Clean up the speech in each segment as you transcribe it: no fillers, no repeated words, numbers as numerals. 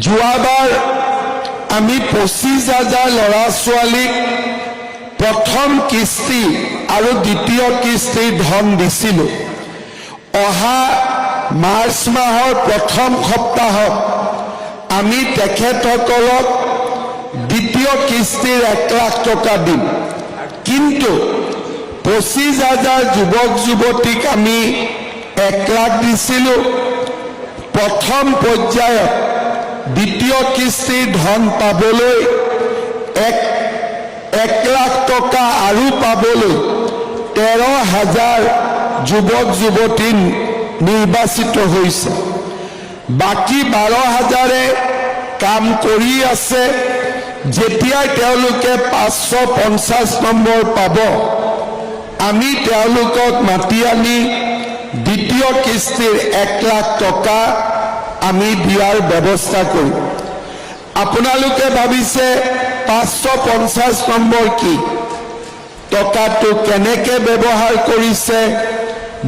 যোৱাবাৰ আমি 25,000 ল'ৰা ছোৱালীক প্ৰথম কিস্তি আৰু দ্বিতীয় কিস্তিৰ ধন দিছিলোঁ। অহা মাৰ্চ মাহৰ প্ৰথম সপ্তাহত আমি তেখেতসকলক দ্বিতীয় কিস্তিৰ 1 লাখ টকা দিম। কিন্তু 25,000 যুৱক যুৱতীক আমি 1 লাখ দিছিলোঁ। প্ৰথম পৰ্যায়ত দ্বিতীয় কিস্তিৰ ধন পাবলৈ 1 লাখ টকা আৰু পাবলৈ 13,000 যুৱক যুৱতী নিৰ্বাচিত হৈছে। বাকী 12,000 কাম কৰি আছে। যেতিয়াই তেওঁলোকে 550 নম্বৰ পাব, আমি তেওঁলোকক মাতি আনি দ্বিতীয় কিস্তিৰ 1 লাখ টকা আমি দিয়াৰ ব্যৱস্থা কৰিম। আপোনালোকে ভাবিছে 550 নম্বৰ কি? টকাটো কেনেকৈ ব্যৱহাৰ কৰিছে,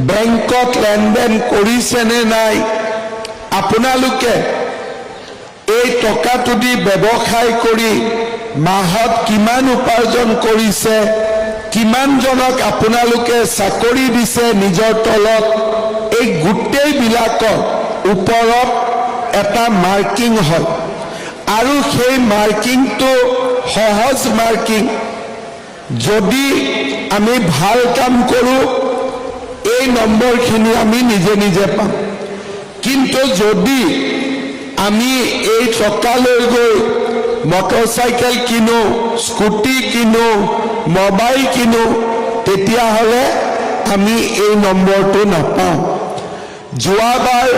বেংকত লেনদেন কৰিছে নে নাই? আপোনালোকে এই টকাটো দি ব্যৱসায় কৰি মাহত কিমান উপাৰ্জন কৰিছে, কিমানজনক আপোনালোকে চাকৰি দিছে নিজৰ তলত, এই গোটেইবিলাকৰ ওপৰত এটা মাৰ্কিং হয়। আৰু সেই মাৰ্কিংটো সহজ মাৰ্কিং। যদি আমি ভাল কাম কৰোঁ, এই নম্বৰখিনি আমি নিজে নিজে পাম। কিন্তু যদি আমি এই টকা লৈ গৈ মটৰচাইকেল কিনো, স্কুটি কিনো, মোবাইল কিনো, তেতিয়াহ'লে আমি এই নম্বৰটো নাপাওঁ। যোৱাবাৰ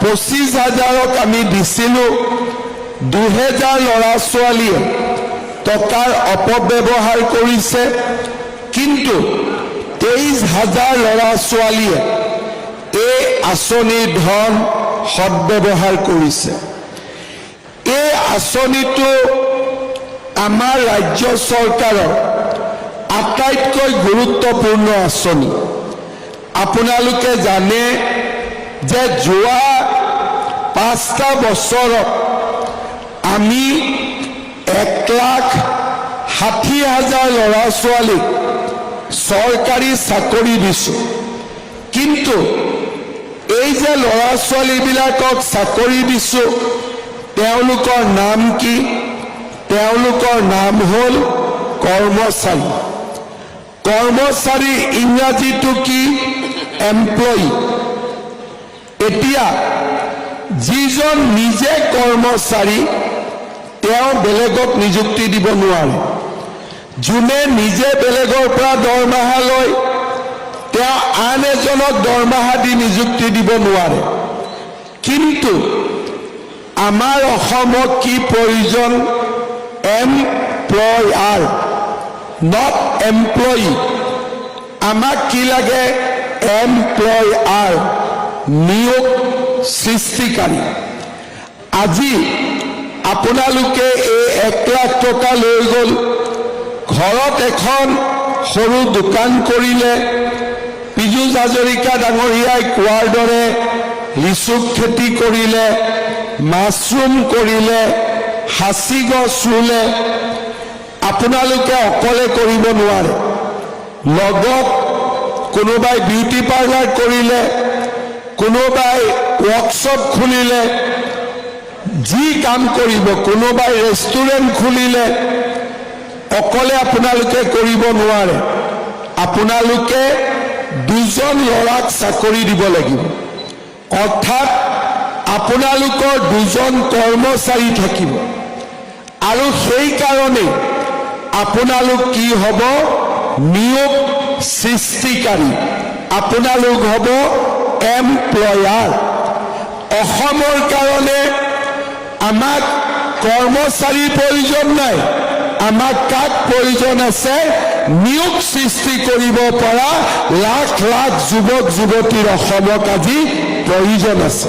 25,000ক আমি দিছিলোঁ। 2,000 ল'ৰা ছোৱালীয়ে টকাৰ অপব্যৱহাৰ কৰিছে। কিন্তু 23,000 ল'ৰা ছোৱালীয়ে এই আঁচনিৰ ধন সদ্ব্যৱহাৰ কৰিছে। এই আঁচনিটো আমাৰ ৰাজ্য চৰকাৰৰ আটাইতকৈ গুৰুত্বপূৰ্ণ আঁচনি। আপোনালোকে জানে যে যোৱা 5টা বছৰত আমি 1,60,000 ল'ৰা ছোৱালীক চৰকাৰী চাকৰি দিছোঁ। কিন্তু এই যে ল'ৰা ছোৱালীবিলাকক চাকৰি দিছোঁ, তেওঁলোকৰ নাম কি? তেওঁলোকৰ নাম হ'ল কৰ্মচাৰী। কৰ্মচাৰী ইংৰাজীটো কি? এমপ্লয়ী। এতিয়া যিজন নিজে কৰ্মচাৰী, তেওঁ বেলেগক নিযুক্তি দিব নোৱাৰে। যোনে নিজে বেলেগৰ পৰা দৰমহা লয়, তেওঁ আন এজনক দৰমহা দি নিযুক্তি দিব নোৱাৰে। কিন্তু আমাৰ অসমত কি প্ৰয়োজন? এমপ্লয়াৰ, নট এমপ্লয়ী। আমাক কি লাগে? এমপ্লয়াৰ, নিয়োগ সৃষ্টিকাৰী। আজি আপোনালোকে এই 1 লাখ টকা লৈ গ'ল, ঘৰত এখন সৰু দোকান কৰিলে, পীযুষ হাজৰিকা ডাঙৰীয়াই কোৱাৰ দৰে লিচু খেতি কৰিলে, মাছৰুম কৰিলে, সাঁচি গছ ৰুলে। আপোনালোকে অকলে কৰিব নোৱাৰে। লগত কোনোবাই বিউটি পাৰ্লাৰ কৰিলে, কোনোবাই ৱৰ্কশ্বপ খুলিলে, যি কাম কৰিব, কোনোবাই ৰেষ্টুৰেণ্ট খুলিলে, অকলে আপোনালোকে কৰিব নোৱাৰে। আপোনালোকে 2জন ল'ৰাক চাকৰি দিব লাগিব। অৰ্থাৎ আপোনালোকৰ 2জন কৰ্মচাৰী থাকিব। আৰু সেইকাৰণে আপোনালোক কি হ'ব? নিয়োগ সৃষ্টিকাৰী। আপোনালোক হ'ব এমপ্লয়াৰ। অসমৰ কাৰণে আমাক কৰ্মচাৰীৰ প্ৰয়োজন নাই। আমাক কাক প্ৰয়োজন আছে? নিয়োগ সৃষ্টি কৰিব পৰা লাখ লাখ যুৱক যুৱতীৰ অসমক আজি প্ৰয়োজন আছে।